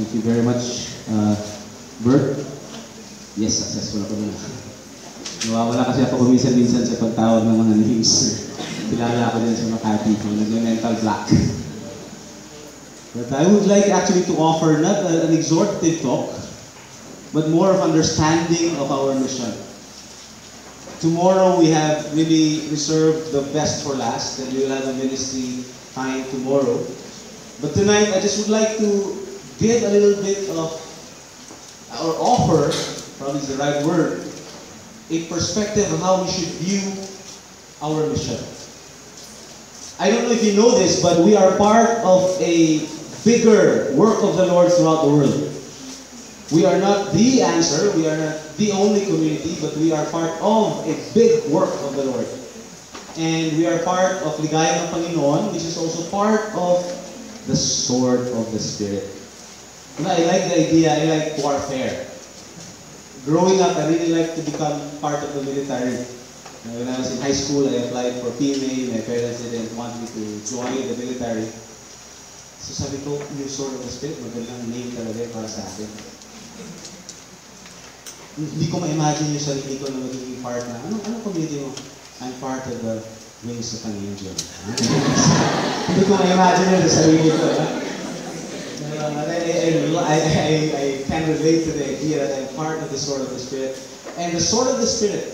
Thank you very much, Bert. Yes, successful ako na. Nawawala kasi ako minsan-minsan sa pagtawag ng mga names. Kilala ako din sa Makati kung nag-mental block. But I would like actually to offer not an exhortative talk, but more of understanding of our mission. Tomorrow we have really reserved the best for last, and we will have a ministry time tomorrow. But tonight I just would like to give a little bit of, or offer, probably is the right word, a perspective of how we should view our mission. I don't know if you know this, but we are part of a bigger work of the Lord throughout the world. We are not the answer, we are not the only community, but we are part of a big work of the Lord. And we are part of Ligaya ng Panginoon, which is also part of the sword of the Spirit. You know, I like the idea, I like warfare. Growing up, I really like to become part of the military. When I was in high school, I applied for PMA. My parents didn't want me to join the military. So sabi ko, yung sword of the Spirit, magandang name talaga para sa akin. Hindi ko ma-imagine yung sarili ko na magiging part na, anong community mo? I'm part of the wings of an angel. Hindi ko ma-imagine yung sarili ko. I can relate to the idea that I'm part of the sword of the Spirit. And the sword of the Spirit,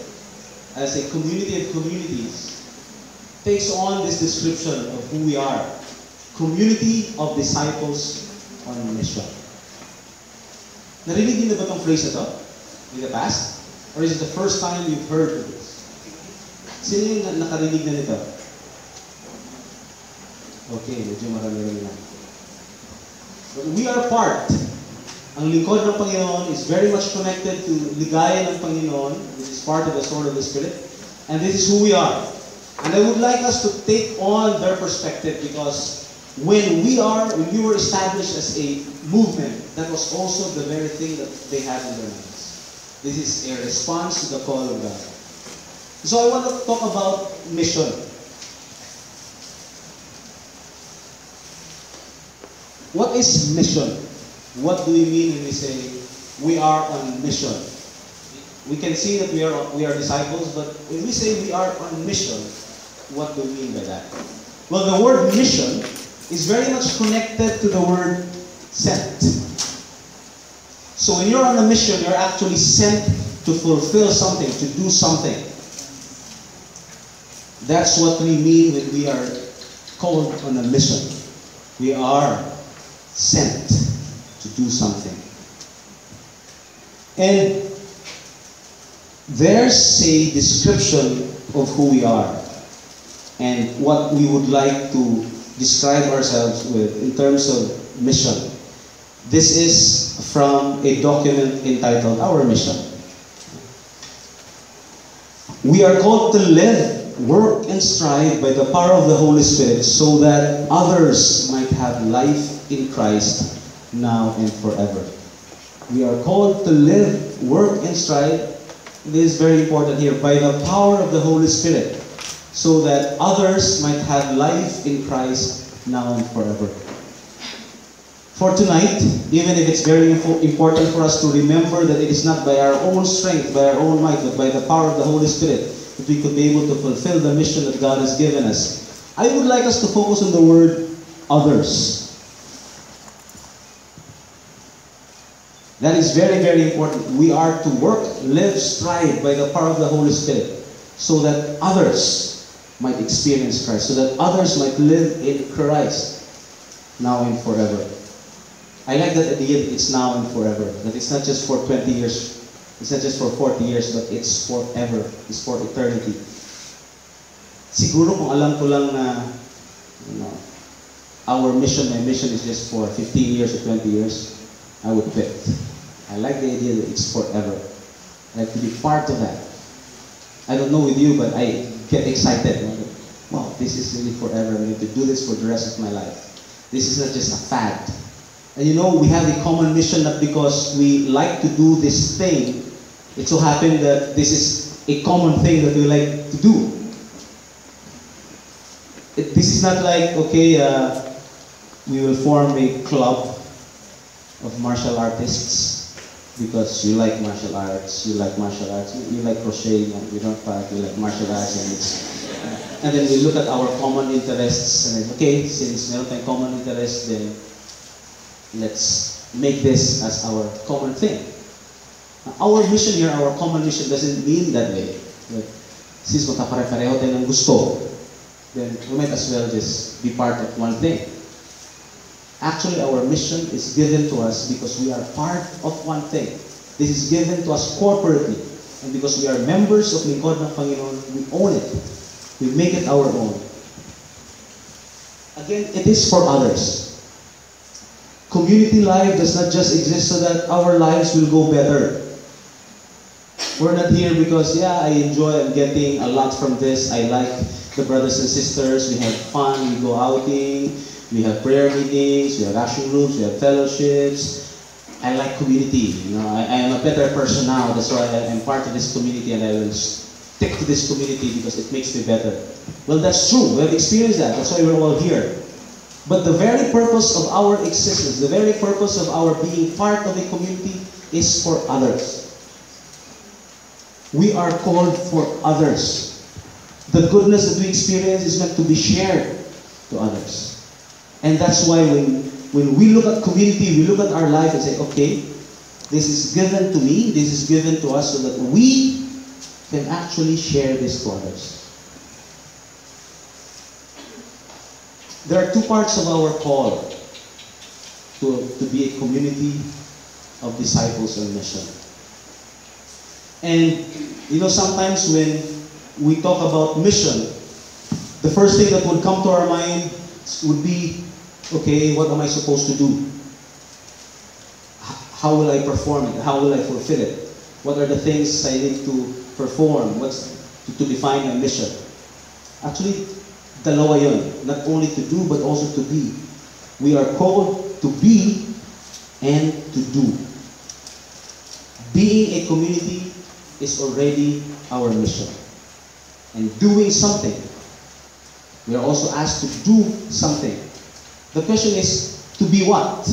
as a community of communities, takes on this description of who we are. Community of disciples on mission. Narinig niyo na ba itong phrase na ito? In the past? Or is it the first time you've heard of this? Sino yung nakarinig na nito? Okay, medyo marami-rami na. But we are part. Ang lingkod ng Panginoon is very much connected to Ligaya ng Panginoon, which is part of the sword of the Spirit. And this is who we are. And I would like us to take on their perspective, because when we were established as a movement, that was also the very thing that they had in their minds. This is a response to the call of God. So I want to talk about mission. What is mission? What do we mean when we say we are on mission? We can see that we are disciples, but when we say we are on mission, what do we mean by that? Well, the word mission is very much connected to the word sent. So when you're on a mission, you're actually sent to fulfill something, to do something. That's what we mean when we are called on a mission. We are sent to do something. And there's a description of who we are and what we would like to describe ourselves with in terms of mission. This is from a document entitled Our Mission. We are called to live, work, and strive by the power of the Holy Spirit so that others might have life in Christ now and forever. We are called to live, work, and strive. This is very important here. By the power of the Holy Spirit, so that others might have life in Christ now and forever. For tonight, even if it's very important for us to remember that it is not by our own strength, by our own might, but by the power of the Holy Spirit, that we could be able to fulfill the mission that God has given us, I would like us to focus on the word others. That is very, very important. We are to work, live, strive by the power of the Holy Spirit so that others might experience Christ, so that others might live in Christ now and forever. I like that idea that it's now and forever, that it's not just for 20 years, it's not just for 40 years, but it's forever, it's for eternity. Siguro kung alam ko lang na our mission, my mission is just for 15 years or 20 years, I would quit. I like the idea that it's forever. I like to be part of that. I don't know with you, but I get excited. Wow, this is really forever. I'm going to do this for the rest of my life. This is not just a fad. And you know, we have a common mission not because we like to do this thing. It so happened that this is a common thing that we like to do. This is not like, okay, we will form a club of martial artists because you like martial arts, you like crocheting, and we don't fight, we like martial arts, and then we look at our common interests, and then, okay, since meron tayong common interest, then let's make this as our common thing. Our mission here, our common mission doesn't mean that way. But since magkapare-pareho tayo ng gusto, then we might as well just be part of one thing. Actually, our mission is given to us because we are part of one thing. This is given to us corporately. And because we are members of Lingkod ng Panginoon, we own it. We make it our own. Again, it is for others. Community life does not just exist so that our lives will go better. We're not here because, yeah, I enjoy, I'm getting a lot from this. I like the brothers and sisters. We have fun, we go outing. We have prayer meetings, we have action groups, we have fellowships. I like community. You know, I am a better person now. That's why I'm part of this community, and I will stick to this community because it makes me better. Well, that's true. We have experienced that. That's why we're all here. But the very purpose of our existence, the very purpose of our being part of a community is for others. We are called for others. The goodness that we experience is meant to be shared to others. And that's why when we look at community, we look at our life and say, okay, this is given to me, this is given to us so that we can actually share this to others. There are two parts of our call to be a community of disciples on mission. And, you know, sometimes when we talk about mission, the first thing that would come to our mind would be, okay, what am I supposed to do? How will I perform it? How will I fulfill it? What are the things I need to perform? What's to define my mission? Actually, dalawa yun. Not only to do, but also to be. We are called to be and to do. Being a community is already our mission. And doing something, we are also asked to do something. The question is, to be what?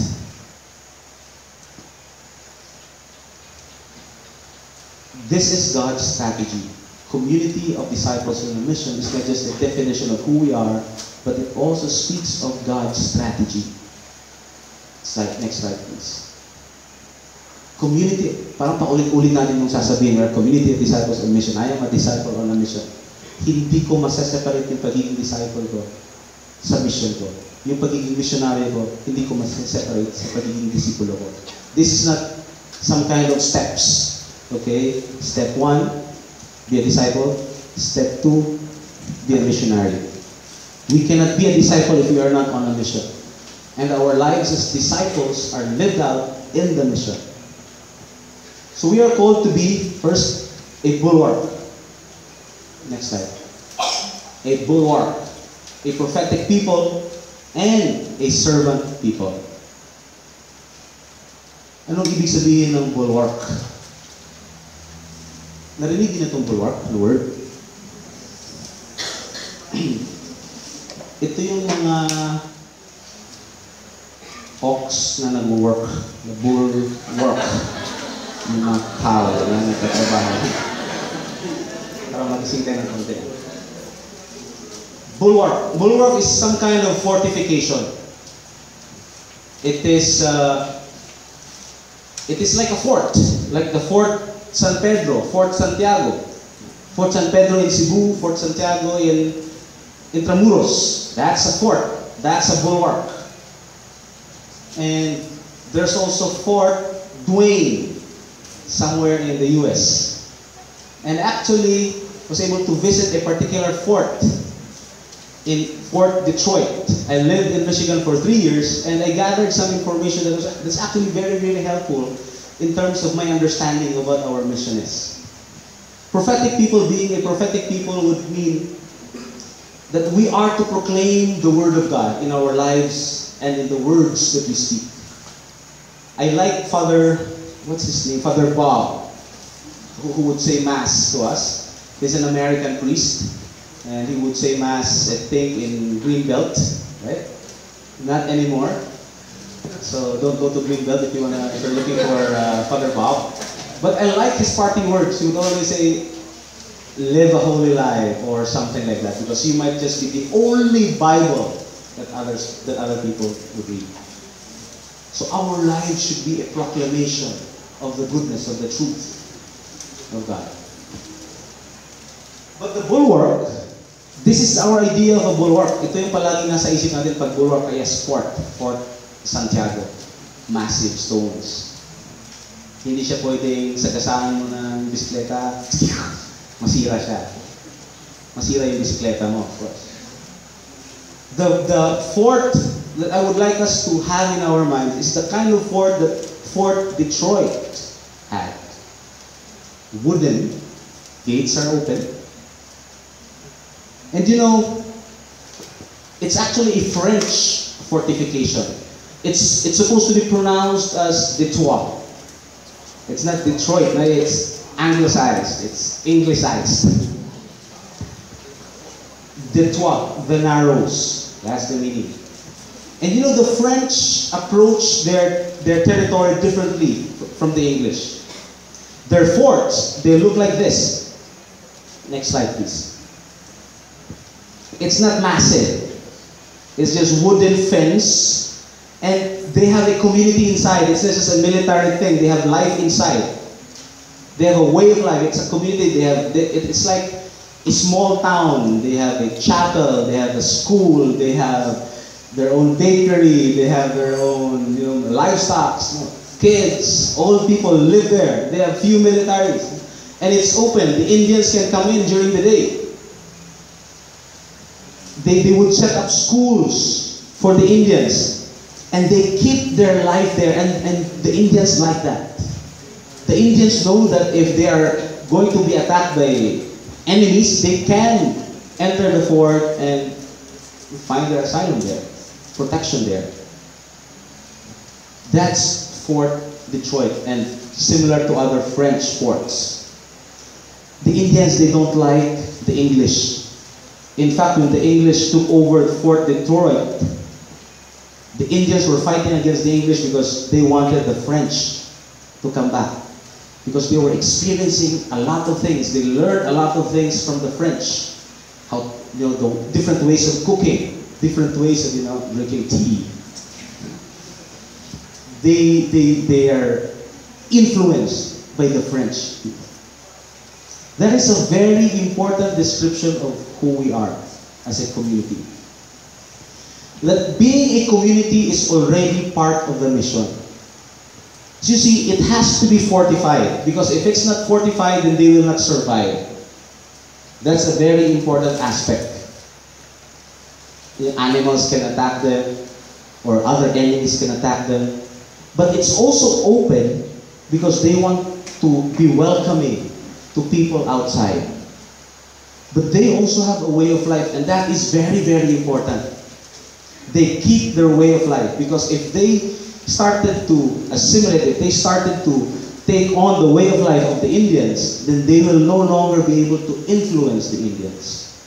This is God's strategy. Community of disciples on a mission is not just a definition of who we are, but it also speaks of God's strategy. Next slide, please. Community, parang paulit-ulit natin yung sasabihin, we're community of disciples on a mission. I am a disciple on a mission. Hindi ko masaseparate yung pagiging disciple ko sa mission ko. Yung pagiging missionary ko, hindi ko masaseparate sa pagiging disipulo ko. This is not some kind of steps. Okay? Step 1, be a disciple. Step 2, be a missionary. We cannot be a disciple if we are not on a mission. And our lives as disciples are lived out in the mission. So we are called to be, first, a bulwark. Next slide. A bulwark. A prophetic people and a servant people. Anong ibig sabihin ng bulwark? Narinig niyo itong bulwark, the word? Ito yung mga ox na nag-work, the bulwark. Yung mga tao na nagtatrabaho. Para magising tayo ng konti. Bulwark. Bulwark is some kind of fortification. It is like a fort, like the Fort San Pedro, Fort Santiago, Fort San Pedro in Cebu, Fort Santiago in Intramuros. That's a fort. That's a bulwark. And there's also Fort Duane, somewhere in the U.S. And actually, was able to visit a particular fort in Fort Detroit. I lived in Michigan for 3 years, and I gathered some information that's actually very, really helpful in terms of my understanding of what our mission is. Prophetic people, being a prophetic people would mean that we are to proclaim the Word of God in our lives and in the words that we speak. I like Father, what's his name? Father Bob, who would say Mass to us. He's an American priest. And he would say Mass, I think, in Greenbelt, right? Not anymore. So don't go to Greenbelt if you're looking for Father Bob. But I like his parting words. He would always say, live a holy life or something like that, because you might just be the only Bible that other people would read. So our lives should be a proclamation of the goodness, of the truth of God. But the bulwark, this is our idea of a bulwark. Ito yung palagi nasa isip natin pag bulwark, kaya Fort Santiago. Massive stones. Hindi siya pwedeng sagasaan mo ng bisikleta, masira siya. Masira yung bisikleta mo, of course. The fort that I would like us to have in our mind is the kind of fort that Fort Detroit had. Wooden, gates are open. And you know, it's actually a French fortification. It's supposed to be pronounced as Detroit. It's not Detroit, no, it's anglicized, it's Englishized. Detroit, the narrows, that's the meaning. And you know, the French approach their territory differently from the English. Their forts, they look like this. Next slide, please. It's not massive. It's just wooden fence. And they have a community inside. It's not just a military thing. They have life inside. They have a way of life. It's a community. It's like a small town. They have a chapel. They have a school. They have their own bakery. They have their own, livestock. Kids, old people live there. They have few militaries. And it's open. The Indians can come in during the day. They would set up schools for the Indians. And they keep their life there. And the Indians like that. The Indians know that if they are going to be attacked by enemies, they can enter the fort and find their asylum there. Protection there. That's Fort Detroit, and similar to other French forts. The Indians, they don't like the English. In fact, when the English took over Fort Detroit, the Indians were fighting against the English because they wanted the French to come back. Because they were experiencing a lot of things. They learned a lot of things from the French. How, the different ways of cooking, different ways of, drinking tea. They are influenced by the French people. That is a very important description of who we are as a community. That being a community is already part of the mission. So you see, it has to be fortified, because if it's not fortified, then they will not survive. That's a very important aspect. The animals can attack them, or other enemies can attack them. But it's also open because they want to be welcoming to people outside. But they also have a way of life, and that is very, very important. They keep their way of life, because if they started to assimilate, if they started to take on the way of life of the Indians, then they will no longer be able to influence the Indians.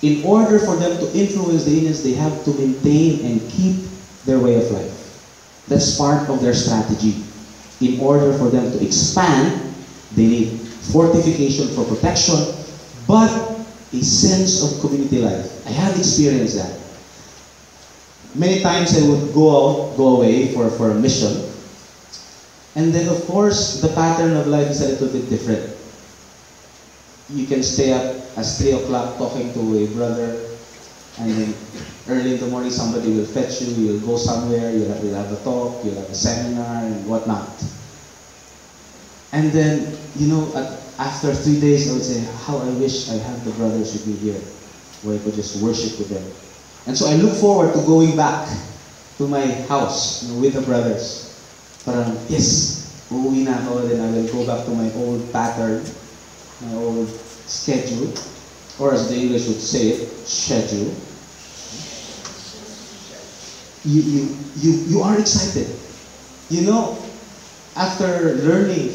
In order for them to influence the Indians, they have to maintain and keep their way of life. That's part of their strategy. In order for them to expand, they need fortification for protection, but a sense of community life. I have experienced that. Many times I would go away for a mission. And then of course, the pattern of life is a little bit different. You can stay up at 3 o'clock talking to a brother, and then early in the morning somebody will fetch you, you'll go somewhere, you'll have a talk, you'll have a seminar, and whatnot. And then, after 3 days I would say, how I wish I had the brothers with me here, where I could just worship with them. And so I look forward to going back to my house with the brothers. Parang, yes, uuwi na ako, then I will go back to my old pattern, my old schedule, or as the English would say it, schedule. You are excited. After learning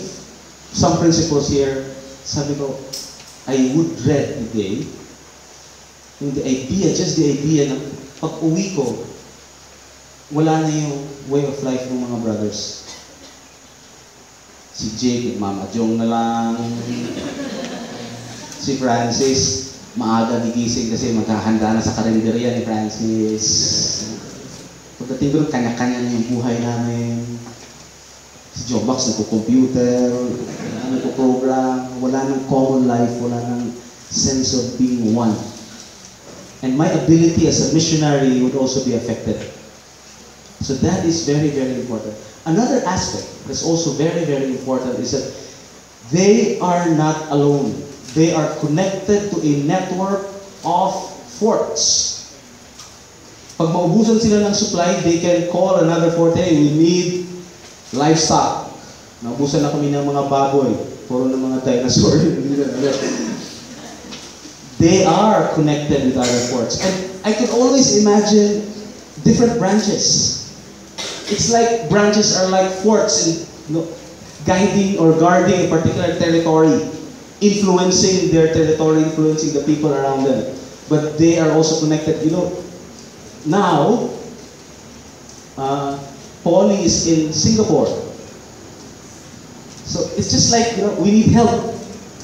some principles here, sabi ko, I would dread the day, just the idea na pag-uwi ko, wala na yung way of life ng mga brothers. Si Jake, Mama Jong na lang. Si Francis, maaga gigising kasi maghahanda na sa karinderya ni Francis. Pagdating doon, kanya-kanya na yung buhay namin. Si Jomax nagko-computer, nagko-program, wala nang common life, wala nang sense of being one. And my ability as a missionary would also be affected. So that is very, very important. Another aspect that's also very, very important is that they are not alone. They are connected to a network of forts. Pag maubusan sila ng supply, they can call another fort, hey, we need livestock. Naubusan na kami ng mga baboy. Puro ng mga dinosaur. They are connected with other forts. And I can always imagine different branches. It's like branches are like forts in, guiding or guarding a particular territory, influencing their territory, influencing the people around them. But they are also connected. Now, Polly is in Singapore. So it's just like, we need help.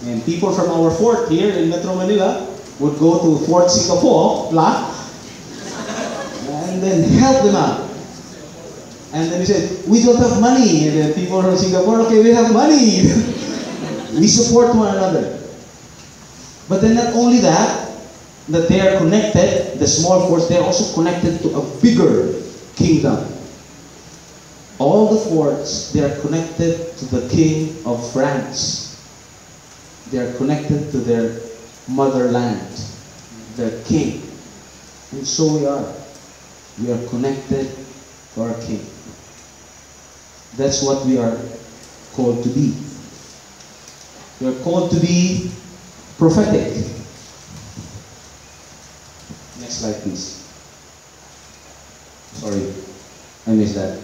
And people from our fort here in Metro Manila would go to Fort Singapore, and then help them out. And then we said, we don't have money. And then people from Singapore, okay, we have money. We support one another. But then not only that they are connected, the small forts, they are also connected to a bigger kingdom. All the forts, they are connected to the King of France. They are connected to their motherland, their king. And so we are. We are connected to our King. That's what we are called to be. We are called to be prophetic. Next slide, please. Sorry, I missed that.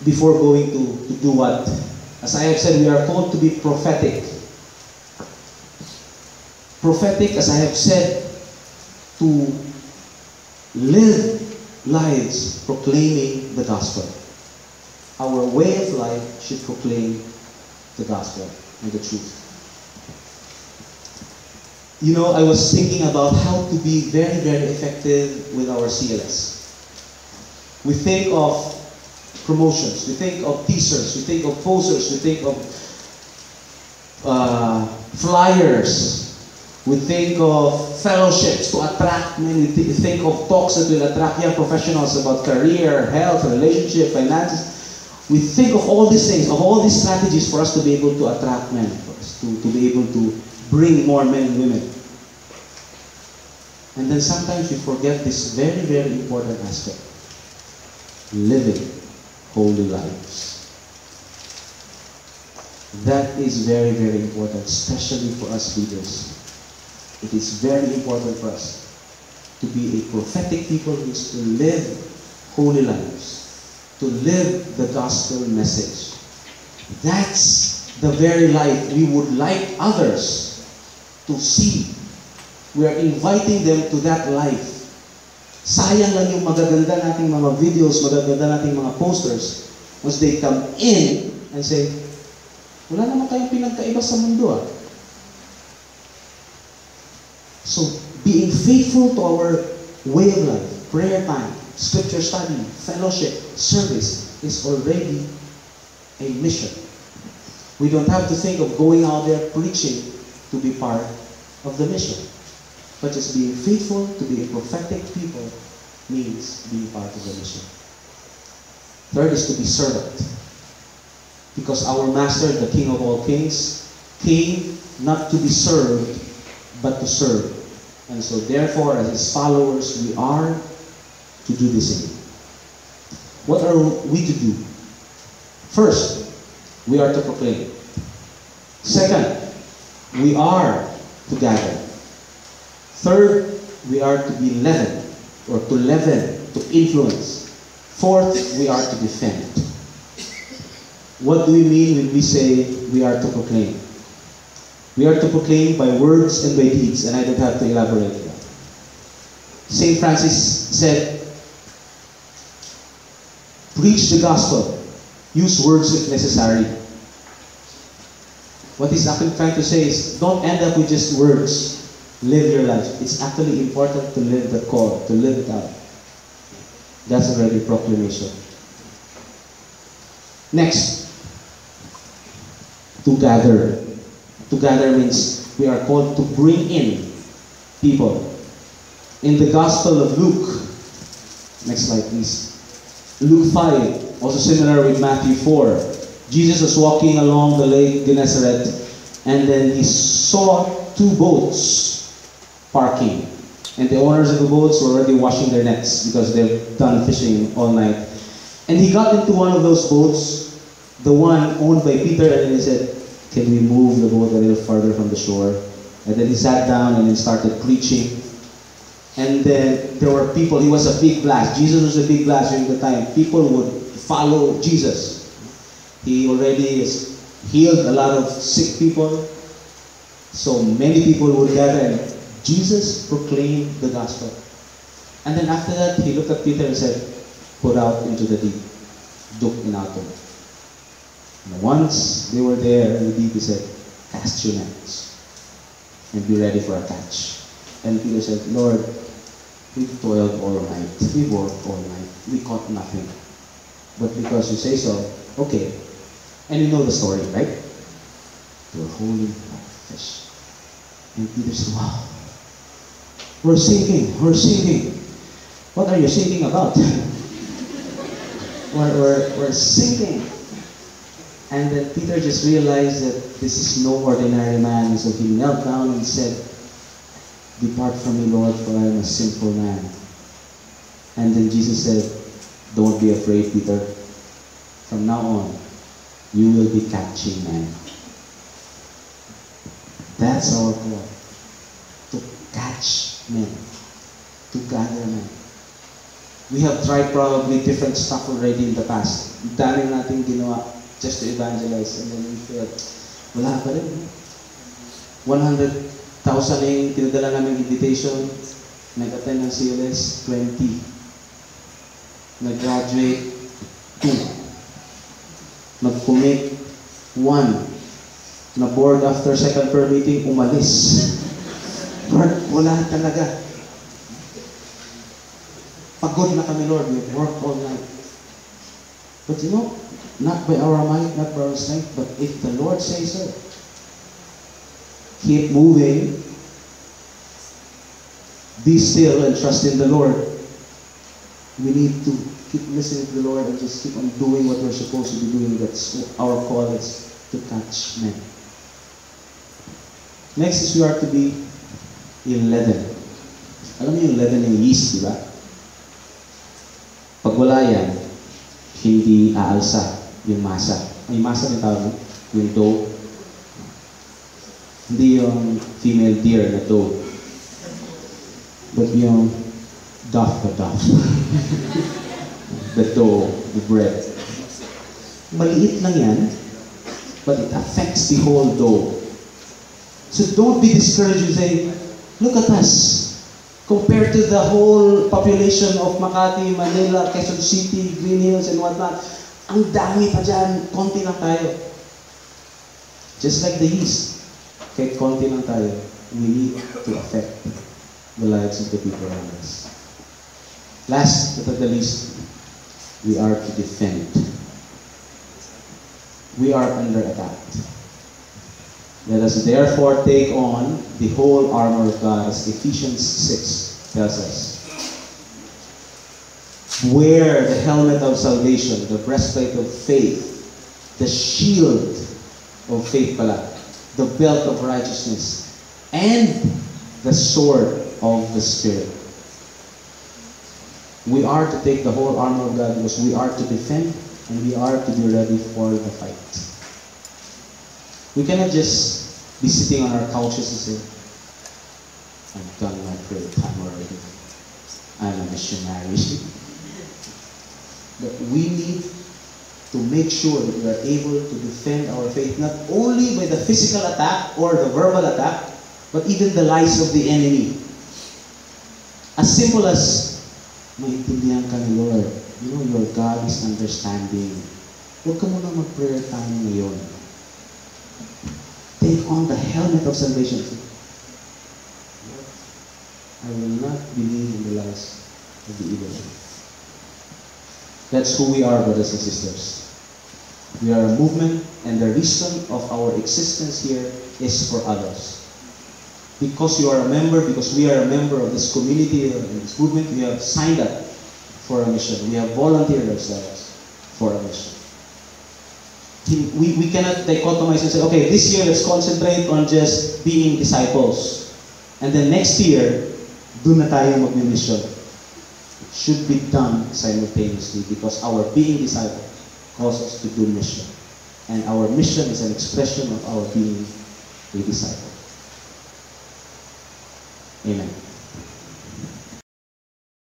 Before going to do what? As I have said, we are called to be prophetic. Prophetic, as I have said, to live lives proclaiming the gospel. Our way of life should proclaim the gospel and the truth. I was thinking about how to be very, very effective with our CLS. We think of promotions, we think of teasers, we think of posters, we think of flyers, we think of fellowships to attract men, we think of talks that will attract young professionals about career, health, relationship, finances. We think of all these things, of all these strategies for us to be able to attract men, for us to be able to bring more men and women. And then sometimes we forget this very, very important aspect. Living holy lives. That is very, very important, especially for us leaders. It is very important for us to be a prophetic people who is to live holy lives, to live the gospel message. That's the very life we would like others to see. We are inviting them to that life. Sayang lang yung magaganda nating mga videos, magaganda nating mga posters, once they come in and say, wala naman tayong pinagkaiba sa mundo . So, being faithful to our way of life, prayer time, scripture study, fellowship, service, is already a mission. We don't have to think of going out there preaching to be part of the mission. But just being faithful to be a prophetic people means being part of the mission. Third is to be servant. Because our Master, the King of all kings, came not to be served, but to serve. And so therefore, as His followers, we are to do the same. What are we to do? First, we are to proclaim. Second, we are to gather. Third, we are to be leavened, or to leaven, to influence. Fourth, we are to defend. What do we mean when we say we are to proclaim? We are to proclaim by words and by deeds, and I don't have to elaborate that. St. Francis said, Preach the gospel. Use words if necessary. What he's actually trying to say is, don't end up with just words. Live your life. It's actually important to live the call, to live it out. That's already proclamation. Next, to gather. To gather means we are called to bring in people. In the Gospel of Luke, next slide please. Luke 5, also similar with Matthew 4. Jesus was walking along the lake Gennesaret, and then he saw two boats parking. And the owners of the boats were already washing their nets because they've done fishing all night. And he got into one of those boats, the one owned by Peter, and then he said, can we move the boat a little further from the shore? And then he sat down and then started preaching. And then there were people, he was a big blast. Jesus was a big blast during the time. People would follow Jesus. He already has healed a lot of sick people. So many people would gather and Jesus proclaimed the gospel. And then after that, he looked at Peter and said, put out into the deep. Duk in auto. And once they were there in the deep, he said, cast your nets and be ready for a catch. And Peter said, Lord, we've toiled all night. We've worked all night. We caught nothing. But because you say so, okay. And you know the story, right? They were holding a fish. And Peter said, wow, we're sinking, we're sinking. What are you sinking about? we're sinking. And then Peter just realized that this is no ordinary man. So he knelt down and said, depart from me, Lord, for I am a sinful man. And then Jesus said, don't be afraid, Peter. From now on, you will be catching men. That's our call. To catch men. To gather men. We have tried probably different stuff already in the past. Dami natin ginawa just to evangelize. And then we felt, wala pa rin. 100,000 na yung tinadala namin invitation. Nag-attend ng CLS, 20. Nag-graduate, 2. Nag-commit, 1. Na-board after second prayer meeting, umalis. Lord, wala talaga. Pagod na kami, Lord. We've worked all night. But you know, not by our might, not by our strength, but if the Lord says so, keep moving, be still and trust in the Lord. We need to keep listening to the Lord and just keep on doing what we're supposed to be doing. That's our call, is to catch men. Next is we are to be in leaven. Alam niyo yung leaven ng yeast, di ba? Pag wala yan, hindi aalsa yung masa. Yung masa yung tawag mo? Yung dough. Hindi yung female deer na dough. But yung dough. The dough, the bread. Maliit lang yan, but it affects the whole dough. So don't be discouraged and say, look at us. Compared to the whole population of Makati, Manila, Quezon City, Green Hills, and whatnot, ang dami pa dyan, konti lang tayo. Just like the yeast, kahit konti lang tayo, we need to affect the lives of the people around us. Last but not the least, we are to defend. We are under attack. Let us therefore take on the whole armor of God, as Ephesians 6 tells us. Wear the helmet of salvation, the breastplate of faith, the shield of faith pala, the belt of righteousness, and the sword of the Spirit. We are to take the whole armor of God because we are to defend and we are to be ready for the fight. We cannot just be sitting on our couches and say, I've done my prayer time already. I'm a missionary. But we need to make sure that we are able to defend our faith not only by the physical attack or the verbal attack, but even the lies of the enemy. As simple as maintindihan ka ni Lord. You know, your God is understanding. Huwag ka muna mag-prayer time ngayon. Take on the helmet of salvation. I will not believe in the lies of the evil one. That's who we are, brothers and sisters. We are a movement, and the reason of our existence here is for others. Because you are a member, because we are a member of this community and this movement, we have signed up for a mission. We have volunteered ourselves for a mission. We cannot dichotomize and say, okay, this year let's concentrate on just being disciples. And then next year, doon na tayo mag-mission. It should be done simultaneously because our being disciples calls us to do mission. And our mission is an expression of our being a disciple. Amen.